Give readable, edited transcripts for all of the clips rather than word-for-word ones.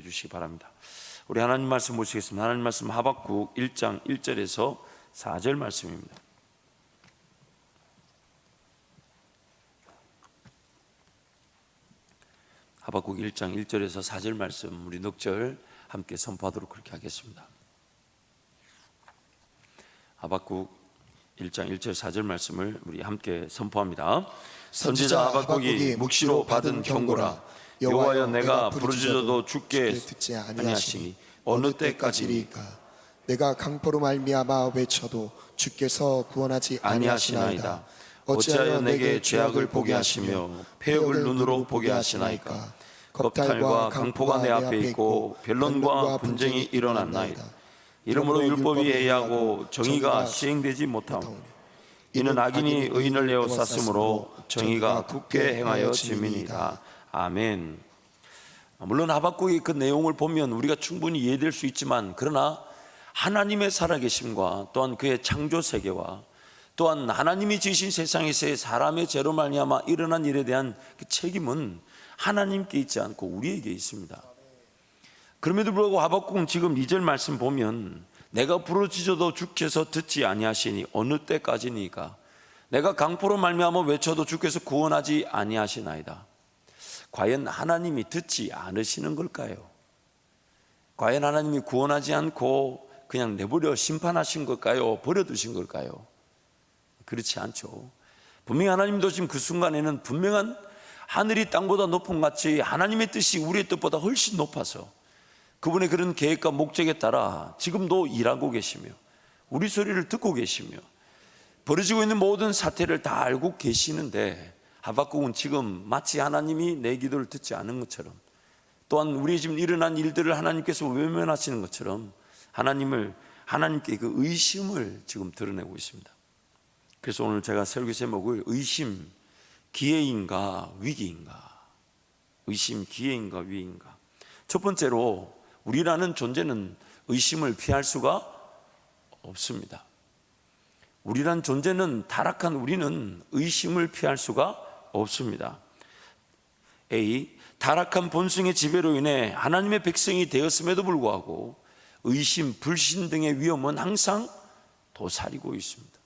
기도해 주시기 바랍니다. 우리 하나님 말씀 보시겠습니다. 하나님 말씀 하박국 1장 1절에서 4절 말씀입니다. 하박국 1장 1절에서 4절 말씀, 우리 넉절 함께 선포하도록 그렇게 하겠습니다. 하박국 1장 1절 4절 말씀을 우리 함께 선포합니다. 선지자 하박국이 묵시로 받은 경고라. 여호와여, 내가 부르짖어도 주께 듣지 아니하시니 어느 때까지리까? 내가 강포로 말미암아 외쳐도 주께서 구원하지 아니하시나이다. 어찌하여 내게 죄악을 보게 하시며 패역을 눈으로 보게 하시나이까? 겁탈과 강포가 내 앞에 있고 변론과 분쟁이 일어났나이다. 이러므로 율법이 해이하고 정의가 시행되지 못하오. 이는 악인이 의인을 에워쌌으므로 정의가 굳게 행하여 짐이니이다. 아멘. 물론 하박국의 그 내용을 보면 우리가 충분히 이해될 수 있지만, 그러나 하나님의 살아계심과 또한 그의 창조 세계와 또한 하나님이 지으신 세상에서의 사람의 죄로 말미암아 일어난 일에 대한 그 책임은 하나님께 있지 않고 우리에게 있습니다. 그럼에도 불구하고 하박국은 지금 2절 말씀 보면 내가 부르짖어도 주께서 듣지 아니하시니 어느 때까지니까? 내가 강포로 말미암아 외쳐도 주께서 구원하지 아니하시나이다. 과연 하나님이 듣지 않으시는 걸까요? 과연 하나님이 구원하지 않고 그냥 내버려 심판하신 걸까요? 버려두신 걸까요? 그렇지 않죠. 분명히 하나님도 지금 그 순간에는 분명한 하늘이 땅보다 높은 같이 하나님의 뜻이 우리의 뜻보다 훨씬 높아서 그분의 그런 계획과 목적에 따라 지금도 일하고 계시며 우리 소리를 듣고 계시며 벌어지고 있는 모든 사태를 다 알고 계시는데, 하박국은 지금 마치 하나님이 내 기도를 듣지 않은 것처럼, 또한 우리 지금 일어난 일들을 하나님께서 외면하시는 것처럼 하나님께 그 의심을 지금 드러내고 있습니다. 그래서 오늘 제가 설교 제목을 의심, 기회인가 위기인가, 의심, 기회인가 위기인가. 첫 번째로, 우리라는 존재는 의심을 피할 수가 없습니다. 우리란 존재는, 타락한 우리는 의심을 피할 수가 없습니다. A. 타락한 본성의 지배로 인해 하나님의 백성이 되었음에도 불구하고 의심, 불신 등의 위험은 항상 도사리고 있습니다.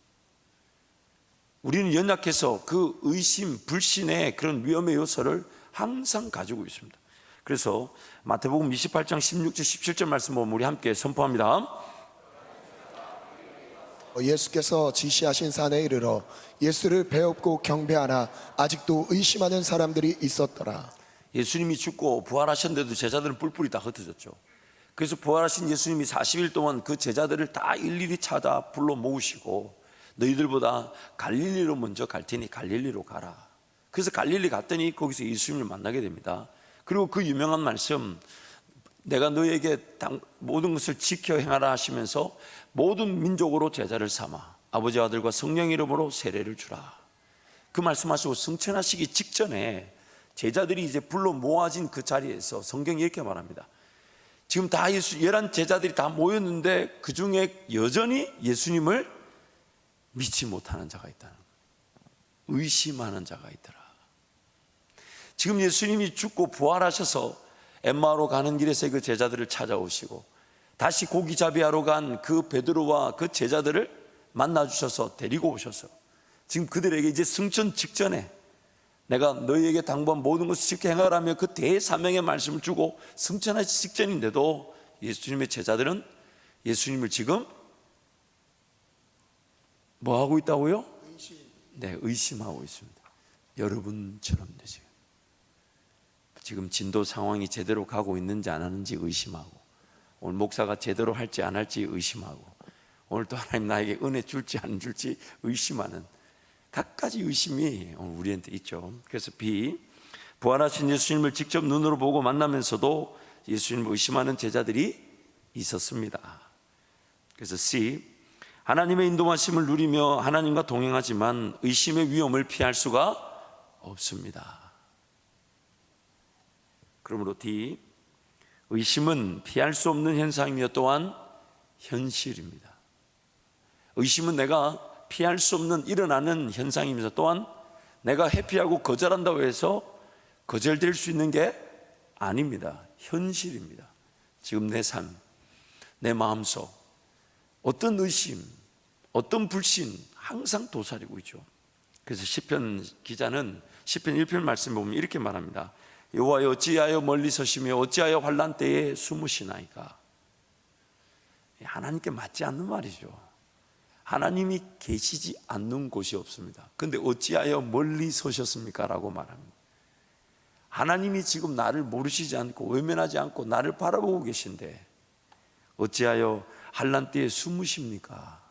우리는 연약해서 그 의심, 불신의 그런 위험의 요소를 항상 가지고 있습니다. 그래서 마태복음 28장 16절 17절 말씀 보면 우리 함께 선포합니다. 예수께서 지시하신 산에 이르러 예수를 배웁고 경배하나 아직도 의심하는 사람들이 있었더라. 예수님이 죽고 부활하셨는데도 제자들은 뿔뿔이 다 흩어졌죠. 그래서 부활하신 예수님이 40일 동안 그 제자들을 다 일일이 찾아 불러 모으시고, 너희들보다 갈릴리로 먼저 갈 테니 갈릴리로 가라. 그래서 갈릴리 갔더니 거기서 예수님을 만나게 됩니다. 그리고 그 유명한 말씀, 내가 너에게 모든 것을 지켜 행하라 하시면서 모든 민족으로 제자를 삼아 아버지, 아들과 성령 이름으로 세례를 주라. 그 말씀하시고 승천하시기 직전에 제자들이 이제 불러 모아진 그 자리에서 성경이 이렇게 말합니다. 지금 다 11 제자들이 다 모였는데 그 중에 여전히 예수님을 믿지 못하는 자가 있다는 거예요. 의심하는 자가 있더라. 지금 예수님이 죽고 부활하셔서 엠마오로 가는 길에서 그 제자들을 찾아오시고 다시 고기잡이하러 간 그 베드로와 그 제자들을 만나주셔서 데리고 오셔서 지금 그들에게 이제 승천 직전에 내가 너희에게 당부한 모든 것을 지켜 행하라며 그 대사명의 말씀을 주고 승천하기 직전인데도 예수님의 제자들은 예수님을 지금 뭐 하고 있다고요? 네, 의심하고 있습니다. 여러분처럼 지금 진도 상황이 제대로 가고 있는지 안 하는지 의심하고, 오늘 목사가 제대로 할지 안 할지 의심하고, 오늘 또 하나님 나에게 은혜 줄지 안 줄지 의심하는 갖가지 의심이 오늘 우리한테 있죠. 그래서 B. 부활하신 예수님을 직접 눈으로 보고 만나면서도 예수님을 의심하는 제자들이 있었습니다. 그래서 C. 하나님의 인도하심을 누리며 하나님과 동행하지만 의심의 위험을 피할 수가 없습니다. 그러므로 D. 의심은 피할 수 없는 현상이며 또한 현실입니다. 의심은 내가 피할 수 없는 일어나는 현상이면서 또한 내가 회피하고 거절한다고 해서 거절될 수 있는 게 아닙니다. 현실입니다. 지금 내 삶, 내 마음속 어떤 의심, 어떤 불신 항상 도사리고 있죠. 그래서 시편 기자는 시편 1편 말씀 보면 이렇게 말합니다. 여호와여 어찌하여 멀리 서시며 어찌하여 환난 때에 숨으시나이까. 하나님께 맞지 않는 말이죠. 하나님이 계시지 않는 곳이 없습니다. 그런데 어찌하여 멀리 서셨습니까? 라고 말합니다. 하나님이 지금 나를 모르시지 않고 외면하지 않고 나를 바라보고 계신데 어찌하여 환난 때에 숨으십니까?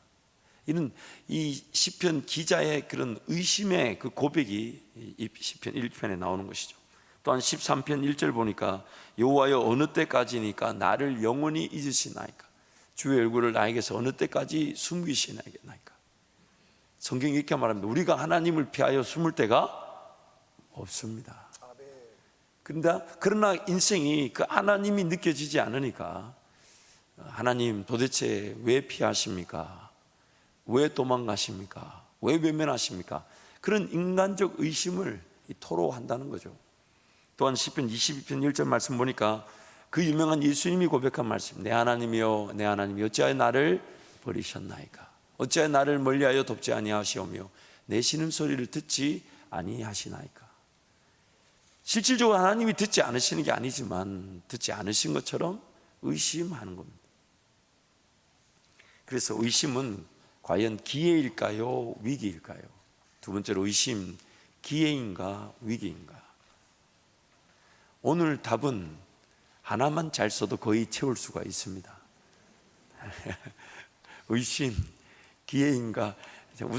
이는 이 시편 기자의 그런 의심의 그 고백이 이 시편 1편에 나오는 것이죠. 또한 13편 1절 보니까 여호와여 어느 때까지니까 나를 영원히 잊으시나이까. 주의 얼굴을 나에게서 어느 때까지 숨기시나이까. 성경이 이렇게 말합니다. 우리가 하나님을 피하여 숨을 때가 없습니다. 그러나 인생이 그 하나님이 느껴지지 않으니까 하나님 도대체 왜 피하십니까? 왜 도망가십니까? 왜 외면하십니까? 그런 인간적 의심을 토로한다는 거죠. 또한 시편 22편 1절 말씀 보니까 그 유명한 예수님이 고백한 말씀, 내 하나님이여 내 하나님이여 어찌하여 나를 버리셨나이까. 어찌하여 나를 멀리하여 돕지 아니하시오며 내 신음소리를 듣지 아니하시나이까. 실질적으로 하나님이 듣지 않으시는 게 아니지만 듣지 않으신 것처럼 의심하는 겁니다. 그래서 의심은 과연 기회일까요? 위기일까요? 두 번째로 의심, 기회인가 위기인가? 오늘 답은 하나만 잘 써도 거의 채울 수가 있습니다. 의심, 기회인가?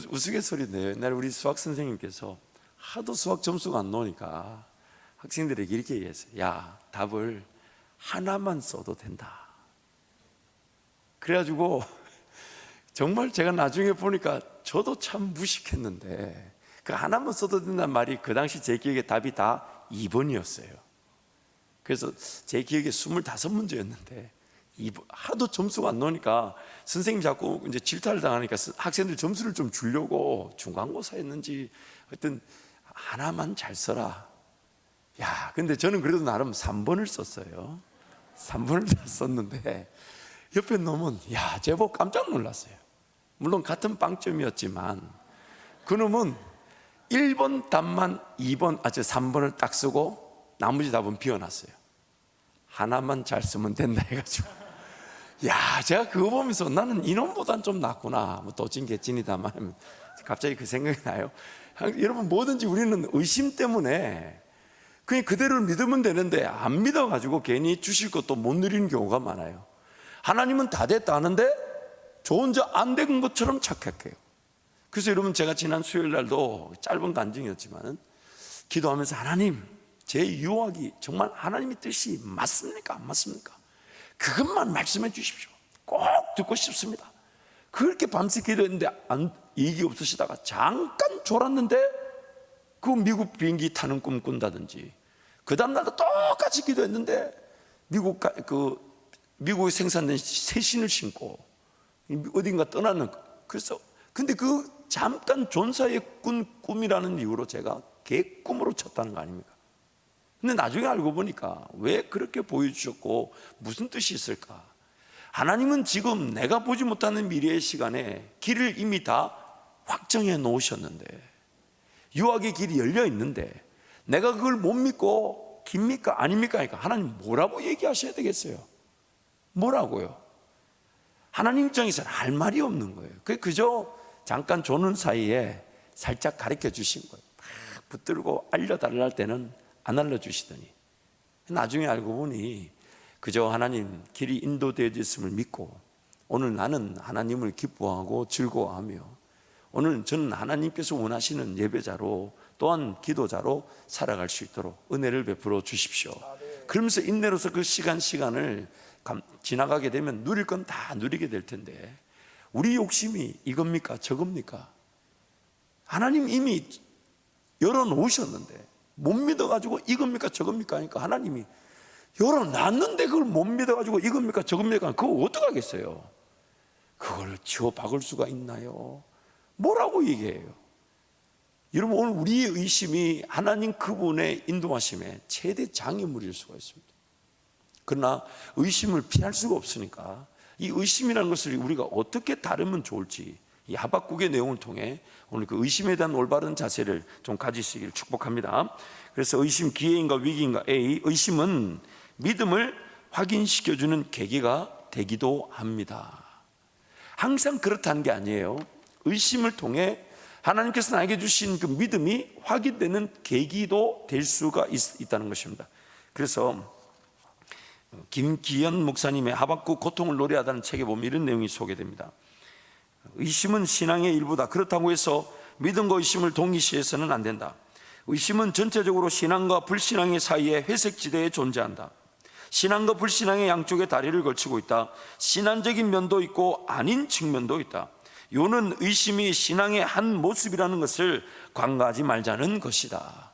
우스갯소리 내요. 옛날에 우리 수학 선생님께서 하도 수학 점수가 안 나오니까 학생들에게 이렇게 얘기했어요. 야, 답을 하나만 써도 된다. 그래가지고 정말 제가 나중에 보니까 저도 참 무식했는데 그 하나만 써도 된다는 말이 그 당시 제 기억에 답이 다 2번이었어요. 그래서 제 기억에 25문제였는데 하도 점수가 안 나오니까 선생님 자꾸 이제 질타를 당하니까 학생들 점수를 좀 주려고 중간고사 했는지 하여튼 하나만 잘 써라. 야, 근데 저는 그래도 나름 3번을 썼어요. 3번을 다 썼는데 옆에 놈은 야, 제법 깜짝 놀랐어요. 물론 같은 빵점이었지만 그놈은 1번 답만 3번을 딱 쓰고 나머지 답은 비워놨어요. 하나만 잘 쓰면 된다 해가지고 야, 제가 그거 보면서 나는 이놈보단 좀 낫구나. 뭐 도찐 개찐이다만 갑자기 그 생각이 나요. 여러분 뭐든지 우리는 의심 때문에 그냥 그대로를 믿으면 되는데 안 믿어가지고 괜히 주실 것도 못 누리는 경우가 많아요. 하나님은 다 됐다 하는데 저 혼자 안 된 것처럼 착각해요. 그래서 여러분 제가 지난 수요일 날도 짧은 간증이었지만 기도하면서 하나님 제 유혹이 정말 하나님의 뜻이 맞습니까? 안 맞습니까? 그것만 말씀해 주십시오. 꼭 듣고 싶습니다. 그렇게 밤새 기도했는데 얘기 없으시다가 잠깐 졸았는데 그 미국 비행기 타는 꿈 꾼다든지 그 다음날도 똑같이 기도했는데 미국에 생산된 새신을 신고 어딘가 떠나는. 그래서 근데 그 잠깐 존사에 꾼 꿈이라는 이유로 제가 개꿈으로 쳤다는 거 아닙니까? 근데 나중에 알고 보니까 왜 그렇게 보여주셨고 무슨 뜻이 있을까? 하나님은 지금 내가 보지 못하는 미래의 시간에 길을 이미 다 확정해 놓으셨는데 유학의 길이 열려 있는데 내가 그걸 못 믿고 깁니까 아닙니까? 그러니까 하나님 뭐라고 얘기하셔야 되겠어요? 뭐라고요? 하나님 입장에서는 할 말이 없는 거예요. 그저 잠깐 조는 사이에 살짝 가르쳐 주신 거예요. 막 붙들고 알려달라 할 때는 안 알려주시더니 나중에 알고 보니 그저 하나님 길이 인도되어졌음을 믿고 오늘 나는 하나님을 기뻐하고 즐거워하며 오늘 저는 하나님께서 원하시는 예배자로 또한 기도자로 살아갈 수 있도록 은혜를 베풀어 주십시오. 그러면서 인내로서 그 시간을 지나가게 되면 누릴 건 다 누리게 될 텐데 우리 욕심이 이겁니까 저겁니까? 하나님 이미 열어놓으셨는데 못 믿어가지고 이겁니까 저겁니까 하니까 하나님이 열어놨는데 그걸 못 믿어가지고 이겁니까 저겁니까? 그거 어떡하겠어요? 그걸 지워 박을 수가 있나요? 뭐라고 얘기해요? 여러분 오늘 우리의 의심이 하나님 그분의 인도하심에 최대 장애물일 수가 있습니다. 그러나 의심을 피할 수가 없으니까 이 의심이라는 것을 우리가 어떻게 다루면 좋을지, 이 하박국의 내용을 통해 오늘 그 의심에 대한 올바른 자세를 좀 가지시길 축복합니다. 그래서 의심, 기회인가 위기인가? A, 의심은 믿음을 확인시켜주는 계기가 되기도 합니다. 항상 그렇다는 게 아니에요. 의심을 통해 하나님께서 나에게 주신 그 믿음이 확인되는 계기도 될 수가 있다는 것입니다. 그래서 김기현 목사님의 하박국 고통을 노래하다는 책에 보면 이런 내용이 소개됩니다. 의심은 신앙의 일부다. 그렇다고 해서 믿음과 의심을 동일시해서는 안 된다. 의심은 전체적으로 신앙과 불신앙의 사이에 회색지대에 존재한다. 신앙과 불신앙의 양쪽에 다리를 걸치고 있다. 신앙적인 면도 있고 아닌 측면도 있다. 요는 의심이 신앙의 한 모습이라는 것을 관가하지 말자는 것이다.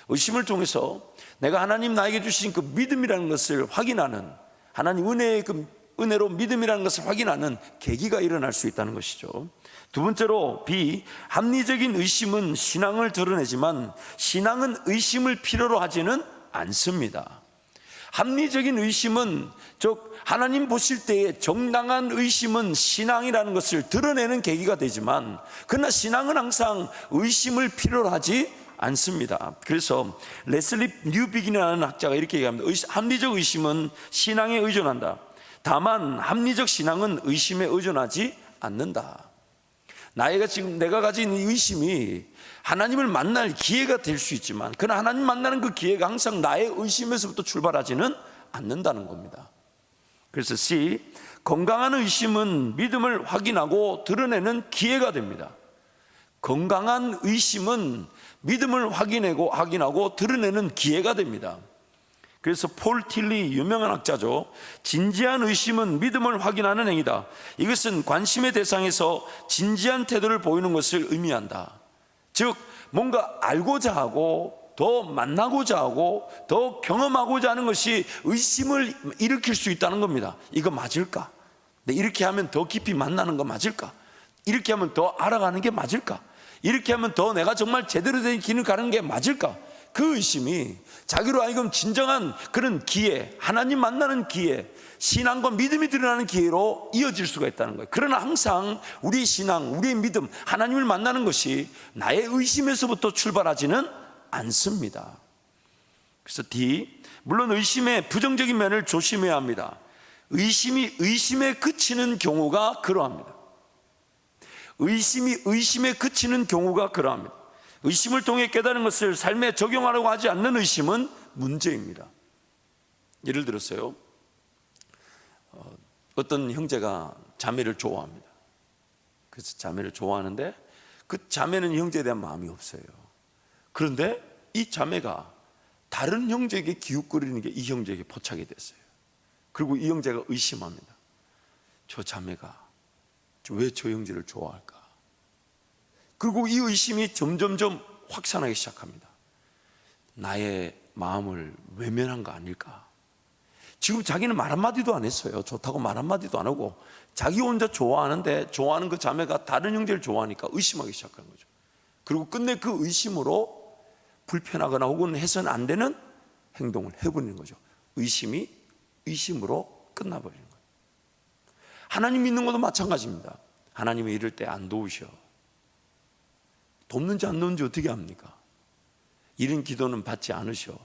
의심을 통해서 내가 하나님 나에게 주신 그 믿음이라는 것을 확인하는, 하나님 은혜의 그 은혜로 믿음이라는 것을 확인하는 계기가 일어날 수 있다는 것이죠. 두 번째로 B, 합리적인 의심은 신앙을 드러내지만 신앙은 의심을 필요로 하지는 않습니다. 합리적인 의심은, 즉 하나님 보실 때에 정당한 의심은 신앙이라는 것을 드러내는 계기가 되지만, 그러나 신앙은 항상 의심을 필요로 하지 않습니다. 그래서 레슬리 뉴비긴이라는 학자가 이렇게 얘기합니다. 합리적 의심은 신앙에 의존한다. 다만 합리적 신앙은 의심에 의존하지 않는다. 내가 가진 이 의심이 하나님을 만날 기회가 될 수 있지만, 그러나 하나님 만나는 그 기회가 항상 나의 의심에서부터 출발하지는 않는다는 겁니다. 그래서 C, 건강한 의심은 믿음을 확인하고 드러내는 기회가 됩니다. 건강한 의심은 믿음을 확인하고 드러내는 기회가 됩니다. 그래서 폴 틸리, 유명한 학자죠. 진지한 의심은 믿음을 확인하는 행위다. 이것은 관심의 대상에서 진지한 태도를 보이는 것을 의미한다. 즉 뭔가 알고자 하고 더 만나고자 하고 더 경험하고자 하는 것이 의심을 일으킬 수 있다는 겁니다. 이거 맞을까? 이렇게 하면 더 깊이 만나는 거 맞을까? 이렇게 하면 더 알아가는 게 맞을까? 이렇게 하면 더 내가 정말 제대로 된 길을 가는 게 맞을까? 그 의심이 자기로 하여금 진정한 그런 기회, 하나님 만나는 기회, 신앙과 믿음이 드러나는 기회로 이어질 수가 있다는 거예요. 그러나 항상 우리의 신앙, 우리의 믿음, 하나님을 만나는 것이 나의 의심에서부터 출발하지는 않습니다. 그래서 D, 물론 의심의 부정적인 면을 조심해야 합니다. 의심이 의심에 그치는 경우가 그러합니다. 의심이 의심에 그치는 경우가 그러합니다. 의심을 통해 깨달은 것을 삶에 적용하려고 하지 않는 의심은 문제입니다. 예를 들었어요. 어떤 형제가 자매를 좋아합니다. 그래서 자매를 좋아하는데 그 자매는 형제에 대한 마음이 없어요. 그런데 이 자매가 다른 형제에게 기웃거리는 게 이 형제에게 포착이 됐어요. 그리고 이 형제가 의심합니다. 저 자매가 왜 저 형제를 좋아할까? 그리고 이 의심이 점점점 확산하기 시작합니다. 나의 마음을 외면한 거 아닐까? 지금 자기는 말 한마디도 안 했어요. 좋다고 말 한마디도 안 하고 자기 혼자 좋아하는데 좋아하는 그 자매가 다른 형제를 좋아하니까 의심하기 시작한 거죠. 그리고 끝내 그 의심으로 불편하거나 혹은 해서는 안 되는 행동을 해버리는 거죠. 의심이 의심으로 끝나버리는 거예요. 하나님 믿는 것도 마찬가지입니다. 하나님이 이럴 때 안 도우셔. 돕는지 안 돕는지 어떻게 합니까? 이런 기도는 받지 않으셔.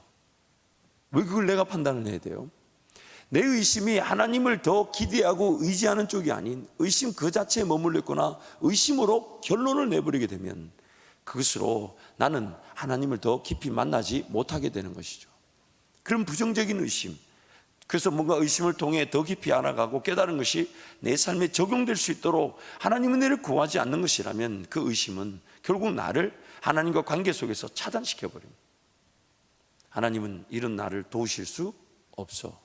왜 그걸 내가 판단을 해야 돼요? 내 의심이 하나님을 더 기대하고 의지하는 쪽이 아닌 의심 그 자체에 머물러 있거나 의심으로 결론을 내버리게 되면 그것으로 나는 하나님을 더 깊이 만나지 못하게 되는 것이죠. 그런 부정적인 의심, 그래서 뭔가 의심을 통해 더 깊이 알아가고 깨달은 것이 내 삶에 적용될 수 있도록 하나님 은혜를 구하지 않는 것이라면 그 의심은 결국 나를 하나님과 관계 속에서 차단시켜버립니다. 하나님은 이런 나를 도우실 수 없어.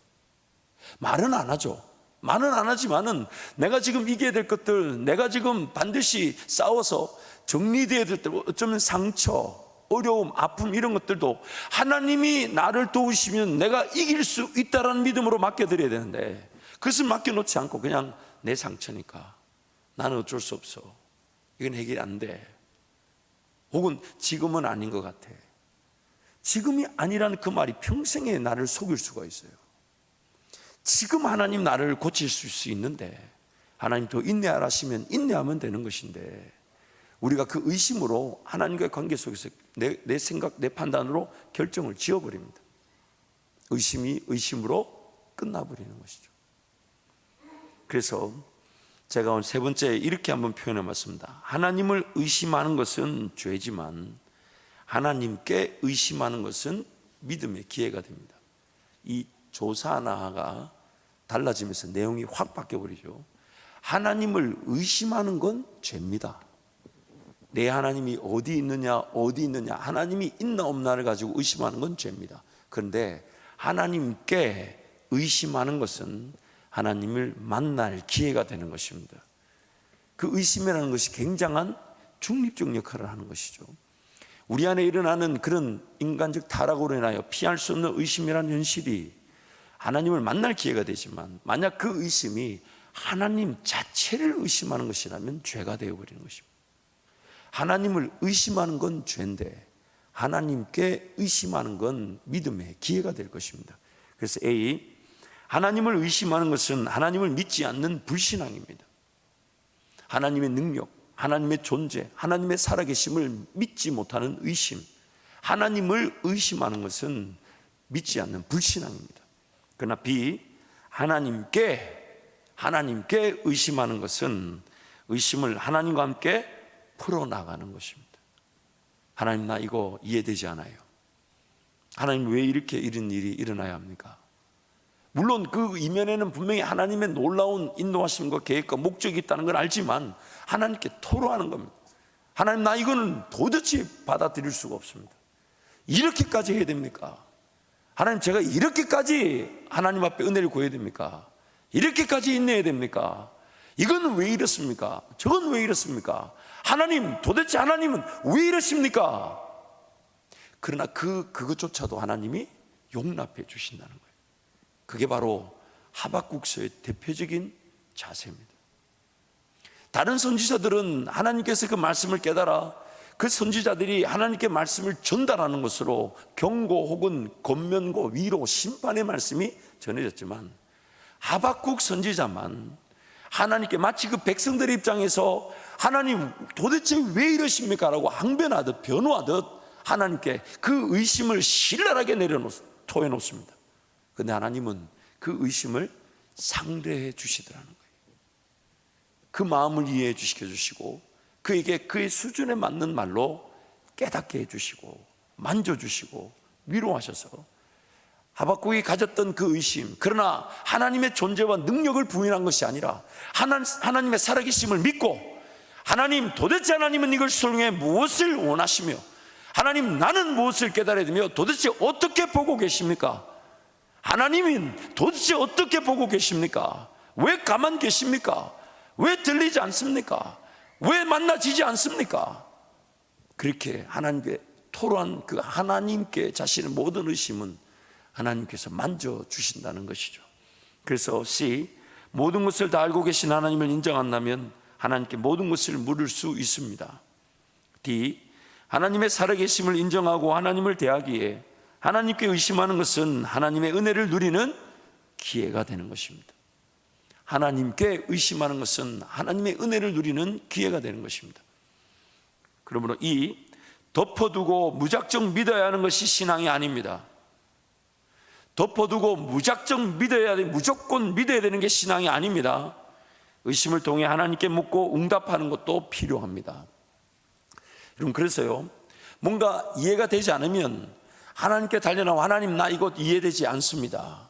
말은 안 하죠. 말은 안 하지만은 내가 지금 이겨야 될 것들, 내가 지금 반드시 싸워서 정리되어야 될 때, 어쩌면 상처, 어려움, 아픔 이런 것들도 하나님이 나를 도우시면 내가 이길 수 있다라는 믿음으로 맡겨드려야 되는데 그것을 맡겨놓지 않고 그냥 내 상처니까 나는 어쩔 수 없어, 이건 해결이 안 돼, 혹은 지금은 아닌 것 같아. 지금이 아니라는 그 말이 평생에 나를 속일 수가 있어요. 지금 하나님 나를 고칠 수 있는데 하나님 더 인내하라 하시면 인내하면 되는 것인데, 우리가 그 의심으로 하나님과의 관계 속에서 내 생각, 내 판단으로 결정을 지어버립니다. 의심이 의심으로 끝나버리는 것이죠. 그래서 제가 오늘 세 번째 이렇게 한번 표현해 봤습니다. 하나님을 의심하는 것은 죄지만 하나님께 의심하는 것은 믿음의 기회가 됩니다. 이 조사 하나가 달라지면서 내용이 확 바뀌어버리죠. 하나님을 의심하는 건 죄입니다. 내 하나님이 어디 있느냐 하나님이 있나 없나를 가지고 의심하는 건 죄입니다. 그런데 하나님께 의심하는 것은 하나님을 만날 기회가 되는 것입니다. 그 의심이라는 것이 굉장한 중립적 역할을 하는 것이죠. 우리 안에 일어나는 그런 인간적 타락으로 인하여 피할 수 없는 의심이라는 현실이 하나님을 만날 기회가 되지만, 만약 그 의심이 하나님 자체를 의심하는 것이라면 죄가 되어버리는 것입니다. 하나님을 의심하는 건 죄인데 하나님께 의심하는 건 믿음의 기회가 될 것입니다. 그래서 A, 하나님을 의심하는 것은 하나님을 믿지 않는 불신앙입니다. 하나님의 능력, 하나님의 존재, 하나님의 살아계심을 믿지 못하는 의심, 하나님을 의심하는 것은 믿지 않는 불신앙입니다. 그러나 B, 하나님께 의심하는 것은 의심을 하나님과 함께 풀어나가는 것입니다. 하나님, 나 이거 이해되지 않아요. 하나님, 왜 이렇게 이런 일이 일어나야 합니까? 물론 그 이면에는 분명히 하나님의 놀라운 인도하심과 계획과 목적이 있다는 걸 알지만 하나님께 토로하는 겁니다. 하나님, 나 이거는 도대체 받아들일 수가 없습니다. 이렇게까지 해야 됩니까? 하나님, 제가 이렇게까지 하나님 앞에 은혜를 구해야 됩니까? 이렇게까지 인내해야 됩니까? 이건 왜 이렇습니까? 저건 왜 이렇습니까? 하나님, 도대체 하나님은 왜 이러십니까? 그러나 그것조차도 하나님이 용납해 주신다는 거예요. 그게 바로 하박국서의 대표적인 자세입니다. 다른 선지자들은 하나님께서 그 말씀을 깨달아 그 선지자들이 하나님께 말씀을 전달하는 것으로 경고 혹은 권면고 위로 심판의 말씀이 전해졌지만, 하박국 선지자만 하나님께 마치 그 백성들의 입장에서 하나님 도대체 왜 이러십니까? 라고 항변하듯 변호하듯 하나님께 그 의심을 신랄하게 토해놓습니다. 그런데 하나님은 그 의심을 상대해 주시더라는 거예요. 그 마음을 이해해 주시고 그에게 그의 수준에 맞는 말로 깨닫게 해주시고 만져주시고 위로하셔서 하박국이 가졌던 그 의심, 그러나 하나님의 존재와 능력을 부인한 것이 아니라 하나님의 살아계심을 믿고, 하나님, 도대체 하나님은 이걸 통해 무엇을 원하시며, 하나님, 나는 무엇을 깨달아야 되며 도대체 어떻게 보고 계십니까? 하나님은 도대체 어떻게 보고 계십니까? 왜 가만 계십니까? 왜 들리지 않습니까? 왜 만나지지 않습니까? 그렇게 하나님께 토로한 그 하나님께 자신의 모든 의심은 하나님께서 만져주신다는 것이죠. 그래서 C, 모든 것을 다 알고 계신 하나님을 인정한다면 하나님께 모든 것을 물을 수 있습니다. D, 하나님의 살아계심을 인정하고 하나님을 대하기에 하나님께 의심하는 것은 하나님의 은혜를 누리는 기회가 되는 것입니다. 하나님께 의심하는 것은 하나님의 은혜를 누리는 기회가 되는 것입니다. 그러므로 이 덮어두고 무작정 믿어야 하는 것이 신앙이 아닙니다. 덮어두고 무작정 무조건 믿어야 되는 게 신앙이 아닙니다. 의심을 통해 하나님께 묻고 응답하는 것도 필요합니다. 여러분, 그래서요, 뭔가 이해가 되지 않으면 하나님께 달려나와 하나님, 나 이거 이해되지 않습니다.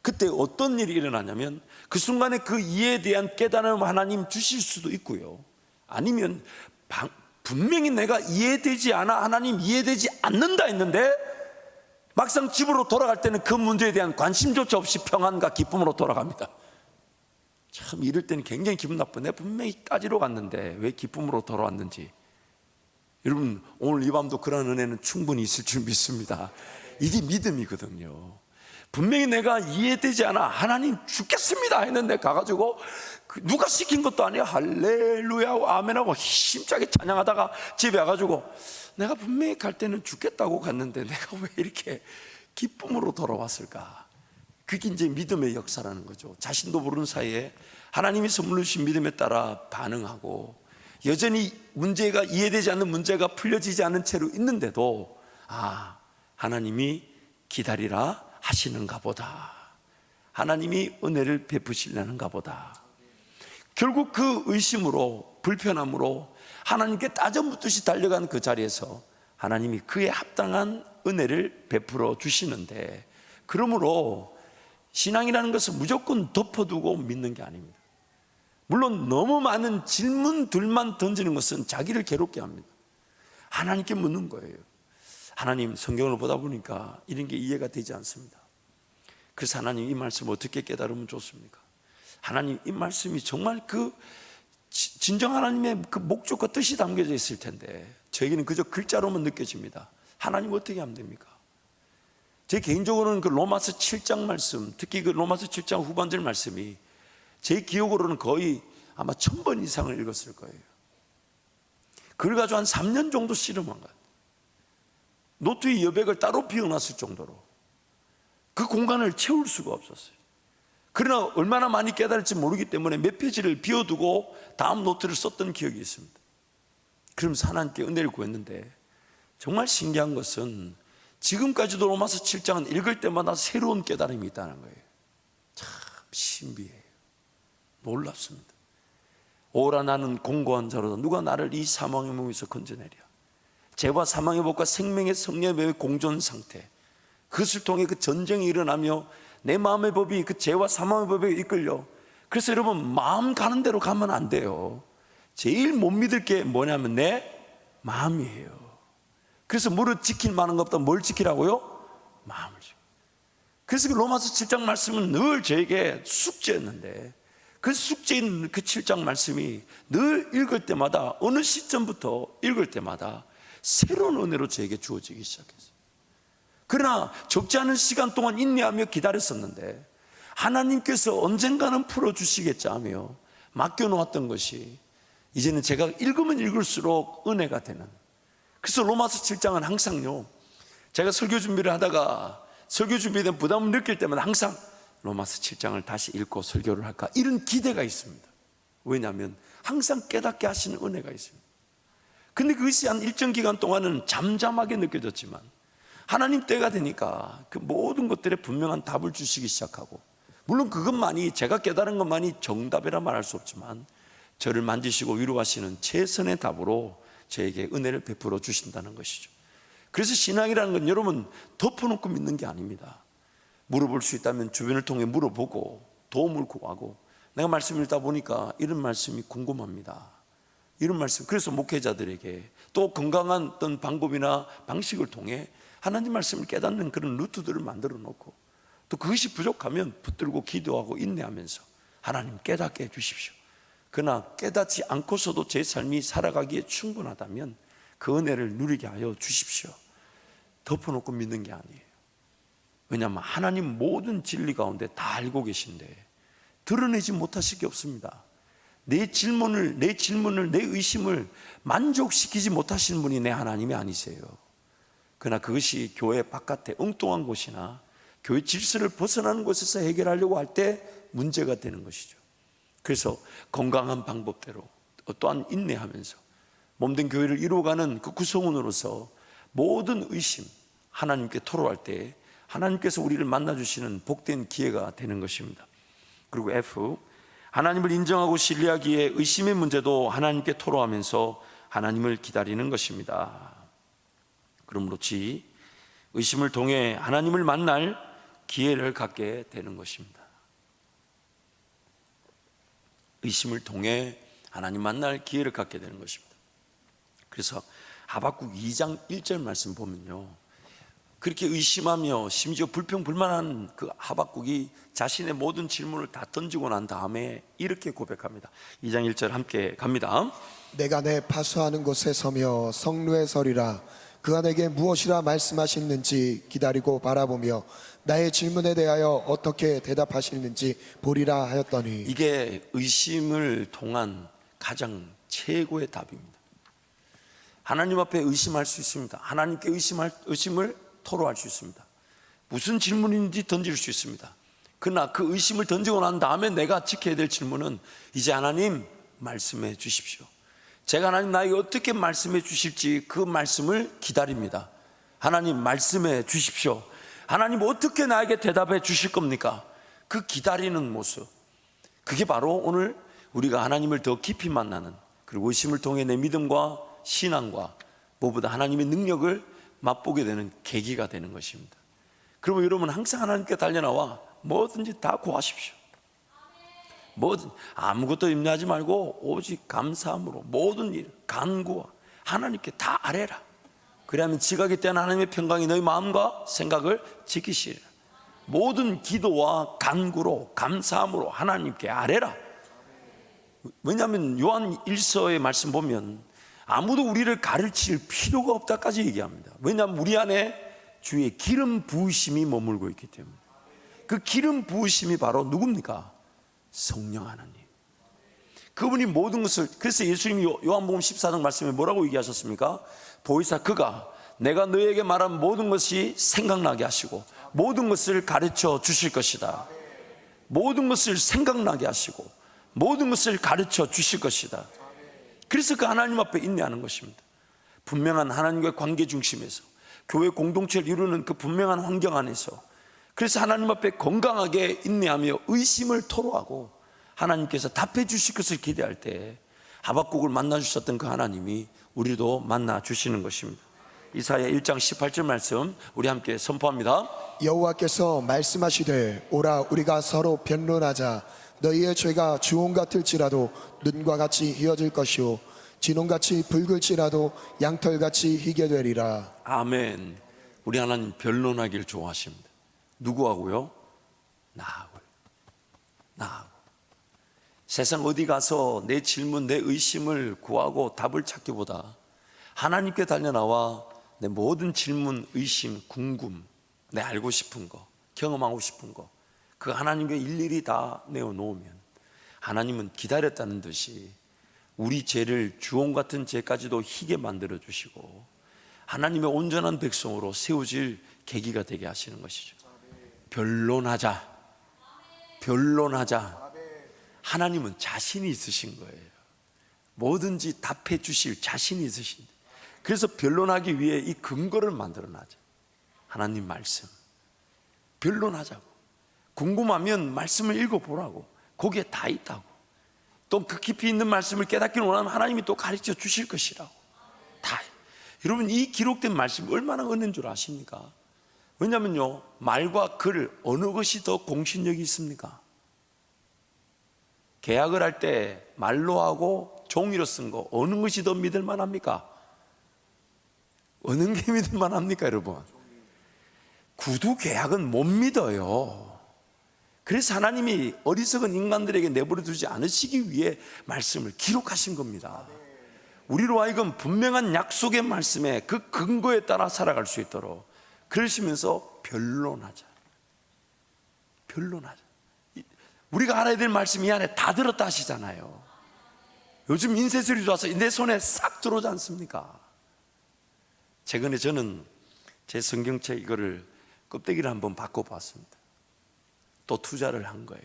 그때 어떤 일이 일어나냐면 그 순간에 그 이해에 대한 깨달음을 하나님 주실 수도 있고요, 아니면 분명히 내가 이해되지 않아, 하나님 이해되지 않는다 했는데 막상 집으로 돌아갈 때는 그 문제에 대한 관심조차 없이 평안과 기쁨으로 돌아갑니다. 참, 이럴 때는 굉장히 기분 나쁘네. 내가 분명히 따지러 갔는데 왜 기쁨으로 돌아왔는지. 여러분, 오늘 이 밤도 그런 은혜는 충분히 있을 줄 믿습니다. 이게 믿음이거든요. 분명히 내가 이해되지 않아, 하나님 죽겠습니다 했는데 가가지고 누가 시킨 것도 아니야, 할렐루야 아멘하고 힘차게 찬양하다가 집에 와가지고 내가 분명히 갈 때는 죽겠다고 갔는데 내가 왜 이렇게 기쁨으로 돌아왔을까? 그게 이제 믿음의 역사라는 거죠. 자신도 모르는 사이에 하나님이 선물로 주신 믿음에 따라 반응하고, 여전히 문제가 이해되지 않는 문제가 풀려지지 않은 채로 있는데도 하나님이 기다리라 하시는가 보다, 하나님이 은혜를 베푸시려는가 보다. 결국 그 의심으로, 불편함으로 하나님께 따져 묻듯이 달려간 그 자리에서 하나님이 그에 합당한 은혜를 베풀어 주시는데, 그러므로 신앙이라는 것은 무조건 덮어두고 믿는 게 아닙니다. 물론 너무 많은 질문들만 던지는 것은 자기를 괴롭게 합니다. 하나님께 묻는 거예요. 하나님, 성경을 보다 보니까 이런 게 이해가 되지 않습니다. 그래서 하나님, 이 말씀 어떻게 깨달으면 좋습니까? 하나님, 이 말씀이 정말 그 진정 하나님의 그 목적과 뜻이 담겨져 있을 텐데 저에게는 그저 글자로만 느껴집니다. 하나님, 어떻게 하면 됩니까? 제 개인적으로는 그 로마서 7장 말씀, 특히 그 로마서 7장 후반절 말씀이 제 기억으로는 거의 아마 1000번 이상을 읽었을 거예요. 그걸 가지고 한 3년 정도 씨름한 것 같아요. 노트의 여백을 따로 비워놨을 정도로 그 공간을 채울 수가 없었어요. 그러나 얼마나 많이 깨달을지 모르기 때문에 몇 페이지를 비워두고 다음 노트를 썼던 기억이 있습니다. 그러면서 하나님께 은혜를 구했는데, 정말 신기한 것은 지금까지도 로마서 7장은 읽을 때마다 새로운 깨달음이 있다는 거예요. 참 신비해요. 놀랍습니다. 오라, 나는 공고한 자로다. 누가 나를 이 사망의 몸에서 건져내랴. 죄와 사망의 법과 생명의 성령의 공존 상태, 그것을 통해 그 전쟁이 일어나며 내 마음의 법이 그 죄와 사망의 법에 이끌려. 그래서 여러분, 마음 가는 대로 가면 안 돼요. 제일 못 믿을 게 뭐냐면 내 마음이에요. 그래서 무릇 지킬 만한 것보다 뭘 지키라고요? 마음을 지키고. 그래서 그 로마서 7장 말씀은 늘 저에게 숙제였는데, 그 숙제인 그 7장 말씀이 늘 읽을 때마다, 어느 시점부터 읽을 때마다 새로운 은혜로 저에게 주어지기 시작했어요. 그러나 적지 않은 시간 동안 인내하며 기다렸었는데 하나님께서 언젠가는 풀어주시겠지 하며 맡겨놓았던 것이 이제는 제가 읽으면 읽을수록 은혜가 되는. 그래서 로마서 7장은 항상요, 제가 설교 준비를 하다가 설교 준비에 대한 부담을 느낄 때마다 항상 로마서 7장을 다시 읽고 설교를 할까, 이런 기대가 있습니다. 왜냐하면 항상 깨닫게 하시는 은혜가 있습니다. 근데 그것이 한 일정 기간 동안은 잠잠하게 느껴졌지만 하나님 때가 되니까 그 모든 것들에 분명한 답을 주시기 시작하고, 물론 그것만이, 제가 깨달은 것만이 정답이라 말할 수 없지만 저를 만지시고 위로하시는 최선의 답으로 저에게 은혜를 베풀어 주신다는 것이죠. 그래서 신앙이라는 건 여러분 덮어놓고 믿는 게 아닙니다. 물어볼 수 있다면 주변을 통해 물어보고 도움을 구하고, 내가 말씀 읽다 보니까 이런 말씀이 궁금합니다, 이런 말씀. 그래서 목회자들에게 또 건강한 어떤 방법이나 방식을 통해 하나님 말씀을 깨닫는 그런 루트들을 만들어 놓고, 또 그것이 부족하면 붙들고 기도하고 인내하면서 하나님 깨닫게 해 주십시오. 그러나 깨닫지 않고서도 제 삶이 살아가기에 충분하다면 그 은혜를 누리게 하여 주십시오. 덮어놓고 믿는 게 아니에요. 왜냐하면 하나님 모든 진리 가운데 다 알고 계신데 드러내지 못하실 게 없습니다. 내 질문을, 내 의심을 만족시키지 못하시는 분이 내 하나님이 아니세요. 그러나 그것이 교회 바깥에 엉뚱한 곳이나 교회 질서를 벗어나는 곳에서 해결하려고 할 때 문제가 되는 것이죠. 그래서 건강한 방법대로 또한 인내하면서 몸된 교회를 이루어가는 그 구성원으로서 모든 의심 하나님께 토로할 때 하나님께서 우리를 만나주시는 복된 기회가 되는 것입니다. 그리고 F, 하나님을 인정하고 신뢰하기에 의심의 문제도 하나님께 토로하면서 하나님을 기다리는 것입니다. 그러므로 G, 의심을 통해 하나님을 만날 기회를 갖게 되는 것입니다. 의심을 통해 하나님 만날 기회를 갖게 되는 것입니다. 그래서 하박국 2장 1절 말씀 보면요, 그렇게 의심하며 심지어 불평불만한 그 하박국이 자신의 모든 질문을 다 던지고 난 다음에 이렇게 고백합니다. 2장 1절 함께 갑니다. 내가 내 파수하는 곳에 서며 성루에 서리라. 그가 내게 무엇이라 말씀하시는지 기다리고 바라보며 나의 질문에 대하여 어떻게 대답하시는지 보리라 하였더니, 이게 의심을 통한 가장 최고의 답입니다. 하나님 앞에 의심할 수 있습니다. 하나님께 의심을 토로할 수 있습니다. 무슨 질문인지 던질 수 있습니다. 그러나 그 의심을 던지고 난 다음에 내가 지켜야 될 질문은 이제 하나님 말씀해 주십시오. 제가 하나님 나에게 어떻게 말씀해 주실지 그 말씀을 기다립니다. 하나님 말씀해 주십시오. 하나님 어떻게 나에게 대답해 주실 겁니까? 그 기다리는 모습, 그게 바로 오늘 우리가 하나님을 더 깊이 만나는, 그리고 의심을 통해 내 믿음과 신앙과 무엇보다 하나님의 능력을 맛보게 되는 계기가 되는 것입니다. 그러면 여러분 항상 하나님께 달려나와 뭐든지 다 구하십시오. 뭐든 아무것도 염려하지 말고 오직 감사함으로 모든 일 간구와 하나님께 다 아뢰라. 그래야만 지각이 때는 하나님의 평강이 너희 마음과 생각을 지키시리라. 모든 기도와 간구로 감사함으로 하나님께 아뢰라. 왜냐하면 요한 1서의 말씀 보면 아무도 우리를 가르칠 필요가 없다까지 얘기합니다. 왜냐하면 우리 안에 주의 기름 부으심이 머물고 있기 때문에. 그 기름 부으심이 바로 누굽니까? 성령 하나님. 그분이 모든 것을, 그래서 예수님이 요한복음 14장 말씀에 뭐라고 얘기하셨습니까? 보이사 그가 내가 너에게 말한 모든 것이 생각나게 하시고 모든 것을 가르쳐 주실 것이다. 모든 것을 생각나게 하시고 모든 것을 가르쳐 주실 것이다. 그래서 그 하나님 앞에 인내하는 것입니다. 분명한 하나님과의 관계 중심에서 교회 공동체를 이루는 그 분명한 환경 안에서, 그래서 하나님 앞에 건강하게 인내하며 의심을 토로하고 하나님께서 답해 주실 것을 기대할 때 하박국을 만나 주셨던 그 하나님이 우리도 만나 주시는 것입니다. 이사야 1장 18절 말씀 우리 함께 선포합니다. 여호와께서 말씀하시되 오라 우리가 서로 변론하자. 너희의 죄가 주홍 같을지라도 눈과 같이 희어질 것이요 진홍같이 붉을지라도 양털같이 희게 되리라. 아멘. 우리 하나님 변론하기를 좋아하십니다. 누구하고요? 나하고요. 나하고. 세상 어디 가서 내 질문, 내 의심을 구하고 답을 찾기보다 하나님께 달려나와 내 모든 질문, 의심, 궁금, 내 알고 싶은 거, 경험하고 싶은 거, 그 하나님께 일일이 다 내어놓으면 하나님은 기다렸다는 듯이 우리 죄를 주홍 같은 죄까지도 희게 만들어 주시고 하나님의 온전한 백성으로 세워질 계기가 되게 하시는 것이죠. 변론하자. 변론하자. 하나님은 자신이 있으신 거예요. 뭐든지 답해 주실 자신이 있으신데, 그래서 변론하기 위해 이 근거를 만들어놔죠. 하나님 말씀. 변론하자고. 궁금하면 말씀을 읽어보라고. 거기에 다 있다고. 또 그 깊이 있는 말씀을 깨닫기를 원하면 하나님이 또 가르쳐 주실 것이라고. 다. 여러분 이 기록된 말씀이 얼마나 은혜인 줄 아십니까? 왜냐면요, 말과 글 어느 것이 더 공신력이 있습니까? 계약을 할 때 말로 하고 종이로 쓴 거 어느 것이 더 믿을 만합니까? 어느 게 믿을 만합니까 여러분? 구두 계약은 못 믿어요. 그래서 하나님이 어리석은 인간들에게 내버려 두지 않으시기 위해 말씀을 기록하신 겁니다. 우리로 하여금 분명한 약속의 말씀에 그 근거에 따라 살아갈 수 있도록 그러시면서 변론하자. 변론하자. 우리가 알아야 될 말씀이 이 안에 다 들었다 하시잖아요. 요즘 인쇄술이 좋아서 내 손에 싹 들어오지 않습니까? 최근에 저는 제 성경책 이거를 껍데기를 한번 바꿔봤습니다. 또 투자를 한 거예요.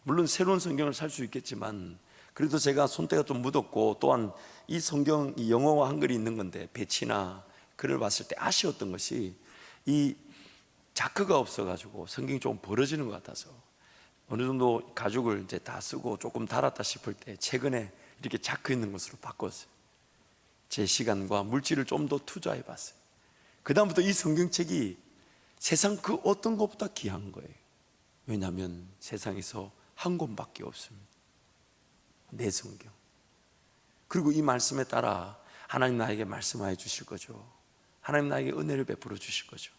물론 새로운 성경을 살 수 있겠지만 그래도 제가 손때가 좀 묻었고 또한 이 성경 이 영어와 한글이 있는 건데 배치나 글을 봤을 때 아쉬웠던 것이 이 자크가 없어가지고 성경이 좀 벌어지는 것 같아서 어느 정도 가죽을 이제 다 쓰고 조금 달았다 싶을 때 최근에 이렇게 자크 있는 것으로 바꿨어요. 제 시간과 물질을 좀 더 투자해 봤어요. 그 다음부터 이 성경책이 세상 그 어떤 것보다 귀한 거예요. 왜냐하면 세상에서 한 권밖에 없습니다. 내 성경. 그리고 이 말씀에 따라 하나님 나에게 말씀하여 주실 거죠. 하나님 나에게 은혜를 베풀어 주실 거죠.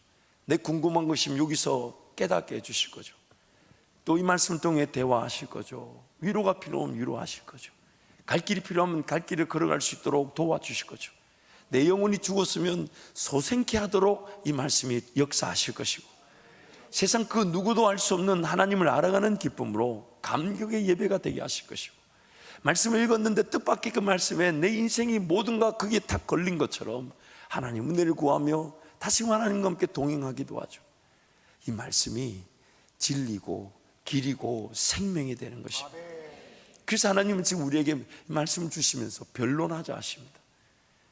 내 궁금한 것이면 여기서 깨닫게 해 주실 거죠. 또 이 말씀을 통해 대화하실 거죠. 위로가 필요하면 위로하실 거죠. 갈 길이 필요하면 갈 길을 걸어갈 수 있도록 도와주실 거죠. 내 영혼이 죽었으면 소생케 하도록 이 말씀이 역사하실 것이고 세상 그 누구도 알 수 없는 하나님을 알아가는 기쁨으로 감격의 예배가 되게 하실 것이고 말씀을 읽었는데 뜻밖의 그 말씀에 내 인생이 모든가 그게 다 걸린 것처럼 하나님 은혜를 구하며 다시 하나님과 함께 동행하기도 하죠. 이 말씀이 진리고 길이고 생명이 되는 것입니다. 그래서 하나님은 지금 우리에게 말씀을 주시면서 변론하자 하십니다.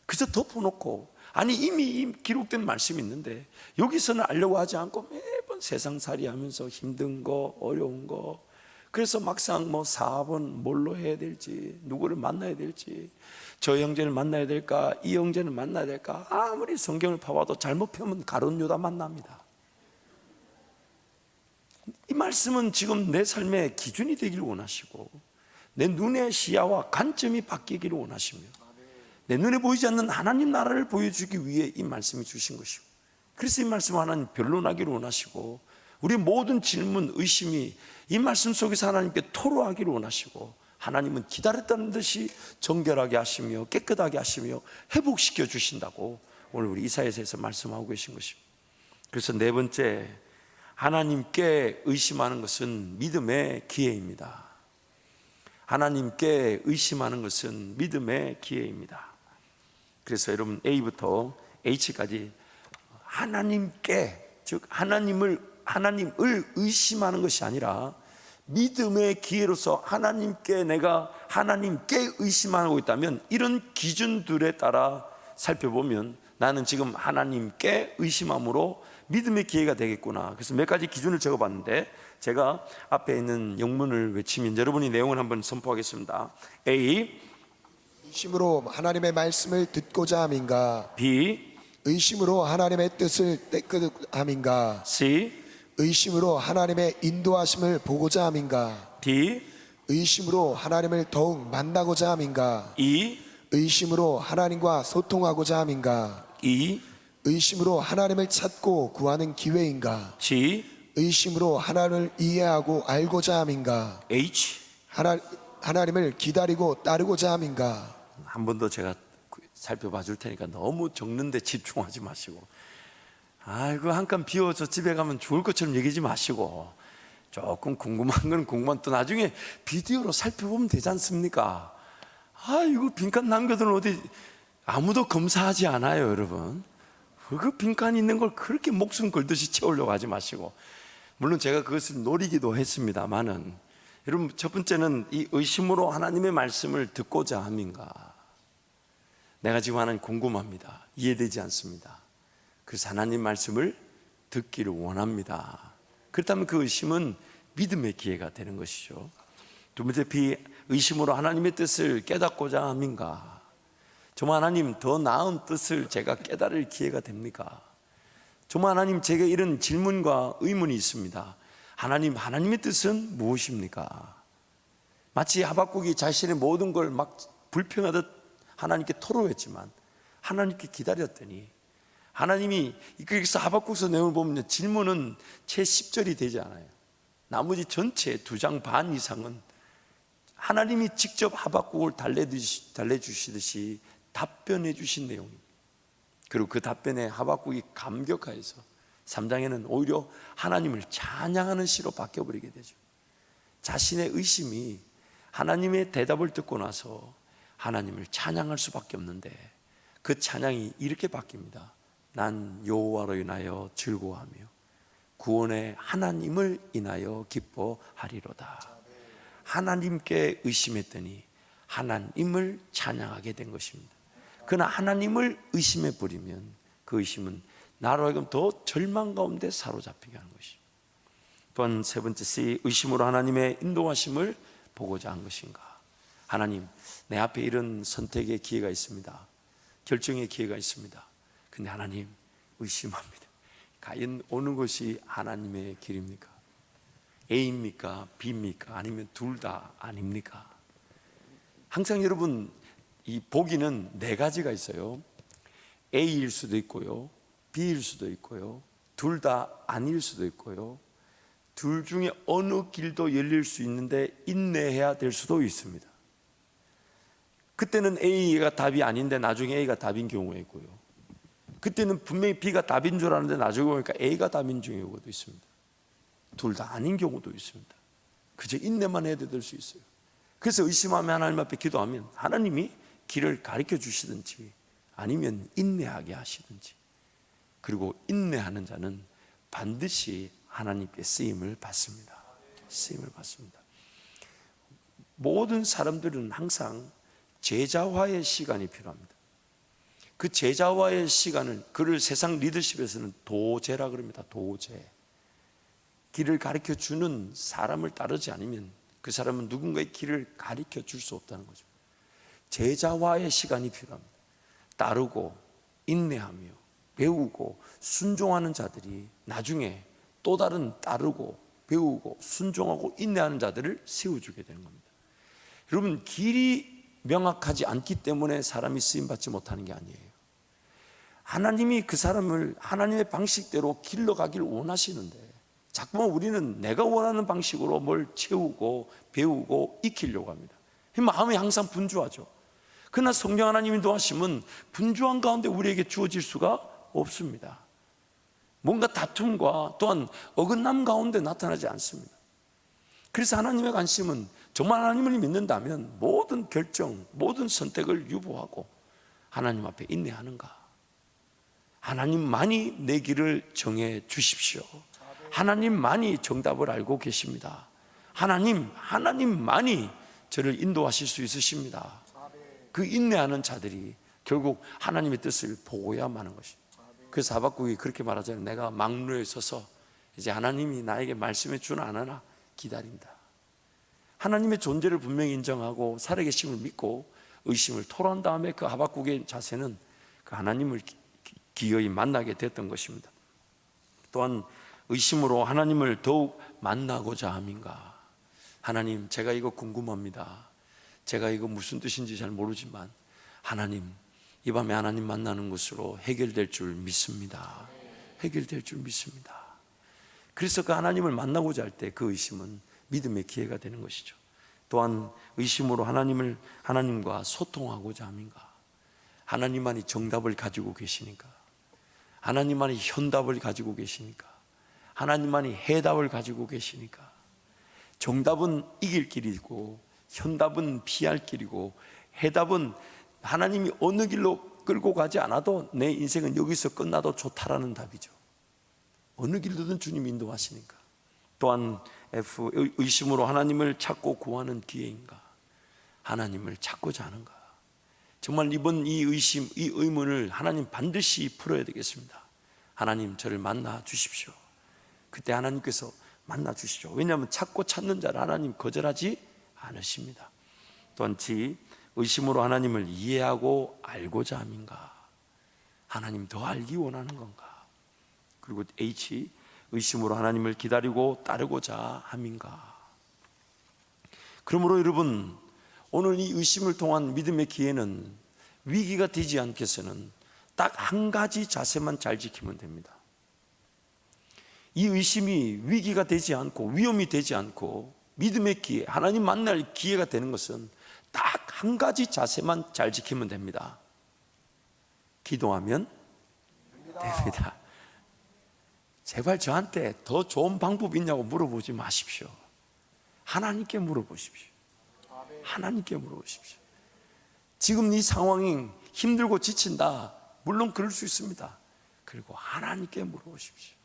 그래서 덮어놓고, 아니 이미 기록된 말씀이 있는데 여기서는 알려고 하지 않고 매번 세상살이 하면서 힘든 거, 어려운 거, 그래서 막상 뭐 사업은 뭘로 해야 될지, 누구를 만나야 될지, 저 형제를 만나야 될까, 이 형제를 만나야 될까, 아무리 성경을 파봐도 잘못 펴면 가룟 유다 만납니다. 이 말씀은 지금 내 삶의 기준이 되기를 원하시고, 내 눈의 시야와 관점이 바뀌기를 원하시며, 내 눈에 보이지 않는 하나님 나라를 보여주기 위해 이 말씀이 주신 것이고, 그래서 이 말씀을 하나님 변론하기를 원하시고, 우리 모든 질문, 의심이 이 말씀 속에서 하나님께 토로하기를 원하시고, 하나님은 기다렸다는 듯이 정결하게 하시며 깨끗하게 하시며 회복시켜 주신다고 오늘 우리 이사야서에서 말씀하고 계신 것입니다. 그래서 네 번째, 하나님께 의심하는 것은 믿음의 기회입니다. 하나님께 의심하는 것은 믿음의 기회입니다. 그래서 여러분 A부터 H까지 하나님께, 즉 하나님을 의심하는 것이 아니라 믿음의 기회로서 내가 하나님께 의심하고 있다면, 이런 기준들에 따라 살펴보면 나는 지금 하나님께 의심함으로 믿음의 기회가 되겠구나. 그래서 몇 가지 기준을 적어봤는데, 제가 앞에 있는 영문을 외치면 여러분이 내용을 한번 선포하겠습니다. A, 의심으로 하나님의 말씀을 듣고자 함인가? B, 의심으로 하나님의 뜻을 깨끗함인가? C, 의심으로 하나님의 인도하심을 보고자 함인가? D, 의심으로 하나님을 더욱 만나고자 함인가? E, 의심으로 하나님과 소통하고자 함인가? E, 의심으로 하나님을 찾고 구하는 기회인가? G, 의심으로 하나님을 이해하고 알고자 함인가? H. 하나님을 기다리고 따르고자 함인가? 한 번 더 제가 살펴봐 줄 테니까 너무 적는데 집중하지 마시고, 아이고 한 칸 비워서 집에 가면 좋을 것처럼 얘기하지 마시고, 조금 궁금한 건 궁금한, 또 나중에 비디오로 살펴보면 되지 않습니까? 아이고 빈칸 남겨두면 어디 아무도 검사하지 않아요. 여러분, 그 빈칸 있는 걸 그렇게 목숨 걸듯이 채우려고 하지 마시고, 물론 제가 그것을 노리기도 했습니다만은, 여러분 첫 번째는 이 의심으로 하나님의 말씀을 듣고자 함인가? 내가 지금 하나님 궁금합니다. 이해되지 않습니다. 그래서 하나님 말씀을 듣기를 원합니다. 그렇다면 그 의심은 믿음의 기회가 되는 것이죠. 두 번째 B, 의심으로 하나님의 뜻을 깨닫고자 함인가? 정말 하나님 더 나은 뜻을 제가 깨달을 기회가 됩니까? 정말 하나님, 제게 이런 질문과 의문이 있습니다. 하나님의 뜻은 무엇입니까? 마치 하박국이 자신의 모든 걸 막 불평하듯 하나님께 토로했지만 하나님께 기다렸더니, 하나님이 그래서 하박국서 내용을 보면 질문은 채 10절이 되지 않아요. 나머지 전체 2장 반 이상은 하나님이 직접 하박국을 달래주시듯이 답변해 주신 내용입니다. 그리고 그 답변에 하박국이 감격하여서 3장에는 오히려 하나님을 찬양하는 시로 바뀌어버리게 되죠. 자신의 의심이 하나님의 대답을 듣고 나서 하나님을 찬양할 수밖에 없는데, 그 찬양이 이렇게 바뀝니다. 난 여호와로 인하여 즐거워하며 구원의 하나님을 인하여 기뻐하리로다. 하나님께 의심했더니 하나님을 찬양하게 된 것입니다. 그러나 하나님을 의심해 버리면 그 의심은 나로 하여금 더 절망 가운데 사로잡히게 하는 것이죠. 또한 세 번째 C, 의심으로 하나님의 인도하심을 보고자 한 것인가? 하나님, 내 앞에 이런 선택의 기회가 있습니다. 결정의 기회가 있습니다. 근데 하나님, 의심합니다. 과연 어느 것이 하나님의 길입니까? A입니까? B입니까? 아니면 둘 다 아닙니까? 항상 여러분, 이 보기는 4가지가 있어요. A일 수도 있고요, B일 수도 있고요, 둘 다 아닐 수도 있고요, 둘 중에 어느 길도 열릴 수 있는데 인내해야 될 수도 있습니다. 그때는 A가 답이 아닌데 나중에 A가 답인 경우가 있고요, 그때는 분명히 B가 답인 줄 아는데 나중에 보니까 A가 답인 경우도 있습니다. 둘 다 아닌 경우도 있습니다. 그저 인내만 해야 될 수 있어요. 그래서 의심하며 하나님 앞에 기도하면 하나님이 길을 가르쳐 주시든지 아니면 인내하게 하시든지, 그리고 인내하는 자는 반드시 하나님께 쓰임을 받습니다. 쓰임을 받습니다. 모든 사람들은 항상 제자화의 시간이 필요합니다. 그 제자화의 시간을, 그를 세상 리더십에서는 도제라 그럽니다. 도제. 길을 가르쳐 주는 사람을 따르지 않으면 그 사람은 누군가의 길을 가르쳐 줄 수 없다는 거죠. 제자화의 시간이 필요합니다. 따르고 인내하며 배우고 순종하는 자들이 나중에 또 다른 따르고 배우고 순종하고 인내하는 자들을 세워주게 되는 겁니다. 여러분, 길이 명확하지 않기 때문에 사람이 쓰임받지 못하는 게 아니에요. 하나님이 그 사람을 하나님의 방식대로 길러가길 원하시는데 자꾸만 우리는 내가 원하는 방식으로 뭘 채우고 배우고 익히려고 합니다. 마음이 항상 분주하죠. 그러나 성령 하나님이 도하심은 분주한 가운데 우리에게 주어질 수가 없습니다. 뭔가 다툼과 또한 어긋남 가운데 나타나지 않습니다. 그래서 하나님의 관심은 정말 하나님을 믿는다면 모든 결정, 모든 선택을 유보하고 하나님 앞에 인내하는가? 하나님만이 내 길을 정해 주십시오. 하나님만이 정답을 알고 계십니다. 하나님만이 저를 인도하실 수 있으십니다. 그 인내하는 자들이 결국 하나님의 뜻을 보고야 마는 것입니다. 그래서 하박국이 그렇게 말하잖아요. 내가 망루에 서서 이제 하나님이 나에게 말씀해 주나 안 하나 기다린다. 하나님의 존재를 분명히 인정하고 살아계심을 믿고 의심을 토로한 다음에 그 하박국의 자세는 그 하나님을 기어이 만나게 됐던 것입니다. 또한 의심으로 하나님을 더욱 만나고자 함인가? 하나님, 제가 이거 궁금합니다. 제가 이거 무슨 뜻인지 잘 모르지만 하나님, 이 밤에 하나님 만나는 것으로 해결될 줄 믿습니다. 해결될 줄 믿습니다. 그래서 그 하나님을 만나고자 할 때 그 의심은 믿음의 기회가 되는 것이죠. 또한 의심으로 하나님과 소통하고자 함인가? 하나님만이 정답을 가지고 계시니까, 하나님만이 현답을 가지고 계시니까, 하나님만이 해답을 가지고 계시니까, 정답은 이길 길이고 현답은 피할 길이고 해답은 하나님이 어느 길로 끌고 가지 않아도 내 인생은 여기서 끝나도 좋다라는 답이죠. 어느 길로든 주님이 인도하시니까. 또한 F, 의심으로 하나님을 찾고 구하는 기회인가? 하나님을 찾고자 하는가? 정말 이번 이 의심, 이 의문을 하나님 반드시 풀어야 되겠습니다. 하나님, 저를 만나 주십시오. 그때 하나님께서 만나 주시죠. 왜냐하면 찾고 찾는 자를 하나님 거절하지 않으십니다. 또한 G, 의심으로 하나님을 이해하고 알고자 함인가? 하나님 더 알기 원하는 건가? 그리고 H, 의심으로 하나님을 기다리고 따르고자 함인가? 그러므로 여러분, 오늘 이 의심을 통한 믿음의 기회는 위기가 되지 않게 해서는 딱 한 가지 자세만 잘 지키면 됩니다. 이 의심이 위기가 되지 않고 위험이 되지 않고 믿음의 기회, 하나님 만날 기회가 되는 것은 딱 한 가지 자세만 잘 지키면 됩니다. 기도하면 됩니다. 제발 저한테 더 좋은 방법이 있냐고 물어보지 마십시오. 하나님께 물어보십시오. 하나님께 물어보십시오. 지금 이 상황이 힘들고 지친다, 물론 그럴 수 있습니다. 그리고 하나님께 물어보십시오.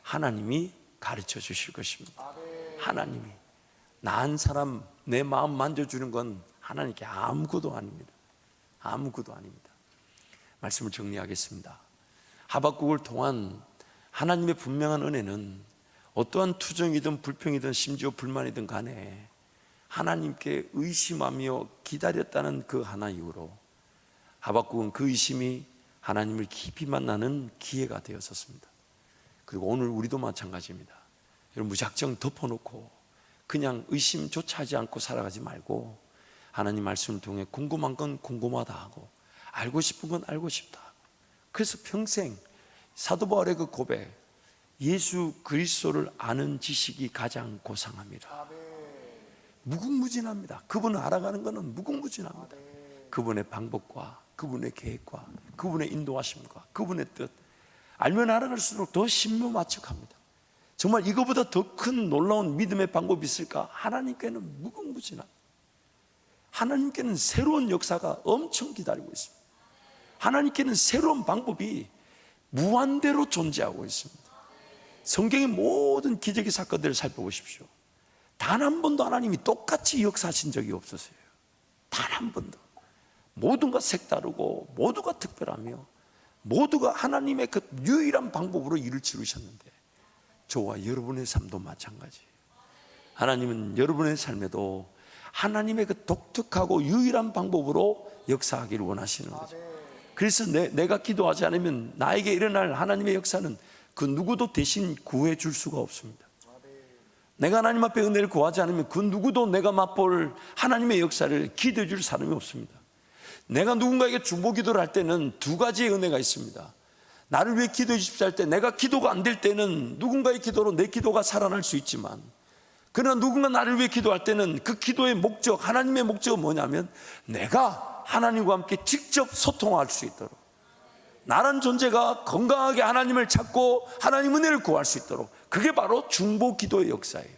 하나님이 가르쳐 주실 것입니다. 하나님이, 나은 사람 내 마음 만져주는 건 하나님께 아무것도 아닙니다. 아무것도 아닙니다. 말씀을 정리하겠습니다. 하박국을 통한 하나님의 분명한 은혜는 어떠한 투정이든 불평이든 심지어 불만이든 간에 하나님께 의심하며 기다렸다는 그 하나 이유로 하박국은 그 의심이 하나님을 깊이 만나는 기회가 되었었습니다. 그리고 오늘 우리도 마찬가지입니다. 여러분, 무작정 덮어놓고 그냥 의심조차 하지 않고 살아가지 말고 하나님 말씀을 통해 궁금한 건 궁금하다 하고 알고 싶은 건 알고 싶다. 그래서 평생 사도 바울의 그 고백, 예수 그리스도를 아는 지식이 가장 고상합니다. 무궁무진합니다. 그분을 알아가는 것은 무궁무진합니다. 그분의 방법과 그분의 계획과 그분의 인도하심과 그분의 뜻, 알면 알아갈수록 더 신묘마측합니다. 정말 이거보다 더 큰 놀라운 믿음의 방법이 있을까? 하나님께는 무궁무진합니다. 하나님께는 새로운 역사가 엄청 기다리고 있습니다. 하나님께는 새로운 방법이 무한대로 존재하고 있습니다. 성경의 모든 기적의 사건들을 살펴보십시오. 단 한 번도 하나님이 똑같이 역사하신 적이 없으세요. 단 한 번도. 모두가 색다르고 모두가 특별하며 모두가 하나님의 그 유일한 방법으로 일을 치르셨는데, 저와 여러분의 삶도 마찬가지예요. 하나님은 여러분의 삶에도 하나님의 그 독특하고 유일한 방법으로 역사하기를 원하시는 거죠. 그래서 내가 기도하지 않으면 나에게 일어날 하나님의 역사는 그 누구도 대신 구해 줄 수가 없습니다. 내가 하나님 앞에 은혜를 구하지 않으면 그 누구도 내가 맛볼 하나님의 역사를 기도해 줄 사람이 없습니다. 내가 누군가에게 중보 기도를 할 때는 두 가지의 은혜가 있습니다. 나를 위해 기도해 주십시오 할 때, 내가 기도가 안 될 때는 누군가의 기도로 내 기도가 살아날 수 있지만, 그러나 누군가 나를 위해 기도할 때는 그 기도의 목적, 하나님의 목적은 뭐냐면 내가 하나님과 함께 직접 소통할 수 있도록, 나란 존재가 건강하게 하나님을 찾고 하나님 은혜를 구할 수 있도록, 그게 바로 중보 기도의 역사예요.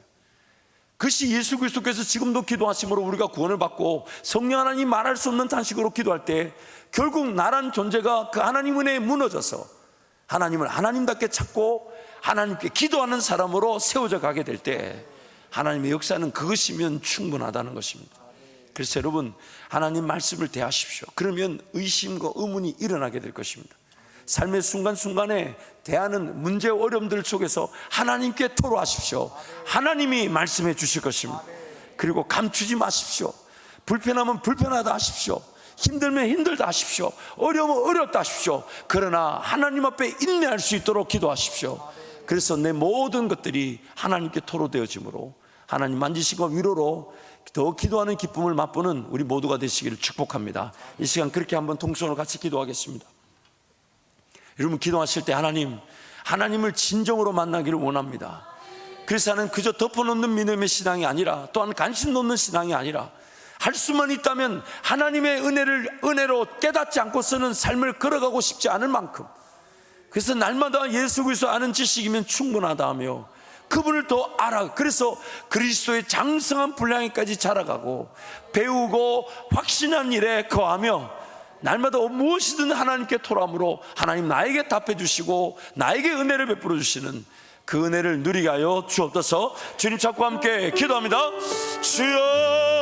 그것이 예수 그리스도께서 지금도 기도하심으로 우리가 구원을 받고 성령 하나님 말할 수 없는 탄식으로 기도할 때 결국 나란 존재가 그 하나님 은혜에 무너져서 하나님을 하나님답게 찾고 하나님께 기도하는 사람으로 세워져 가게 될 때 하나님의 역사는 그것이면 충분하다는 것입니다. 그래서 여러분, 하나님 말씀을 대하십시오. 그러면 의심과 의문이 일어나게 될 것입니다. 삶의 순간순간에 대하는 문제 어려움들 속에서 하나님께 토로하십시오. 하나님이 말씀해 주실 것입니다. 그리고 감추지 마십시오. 불편하면 불편하다 하십시오. 힘들면 힘들다 하십시오. 어려우면 어렵다 하십시오. 그러나 하나님 앞에 인내할 수 있도록 기도하십시오. 그래서 내 모든 것들이 하나님께 토로되어지므로 하나님 만지시고 위로로 더 기도하는 기쁨을 맛보는 우리 모두가 되시기를 축복합니다. 이 시간 그렇게 한번 통성으로 같이 기도하겠습니다. 여러분, 기도하실 때 하나님을 진정으로 만나기를 원합니다. 그래서 나는 그저 덮어놓는 믿음의 신앙이 아니라, 또한 관심 놓는 신앙이 아니라, 할 수만 있다면 하나님의 은혜로 깨닫지 않고서는 삶을 걸어가고 싶지 않을 만큼, 그래서 날마다 예수 그리스도 아는 지식이면 충분하다 하며 그분을 더 알아, 그래서 그리스도의 장성한 분량에까지 자라가고 배우고 확신한 일에 거하며 날마다 무엇이든 하나님께 토함으로 하나님 나에게 답해 주시고 나에게 은혜를 베풀어 주시는 그 은혜를 누리게 하여 주옵소서. 주님 찾고 함께 기도합니다. 주여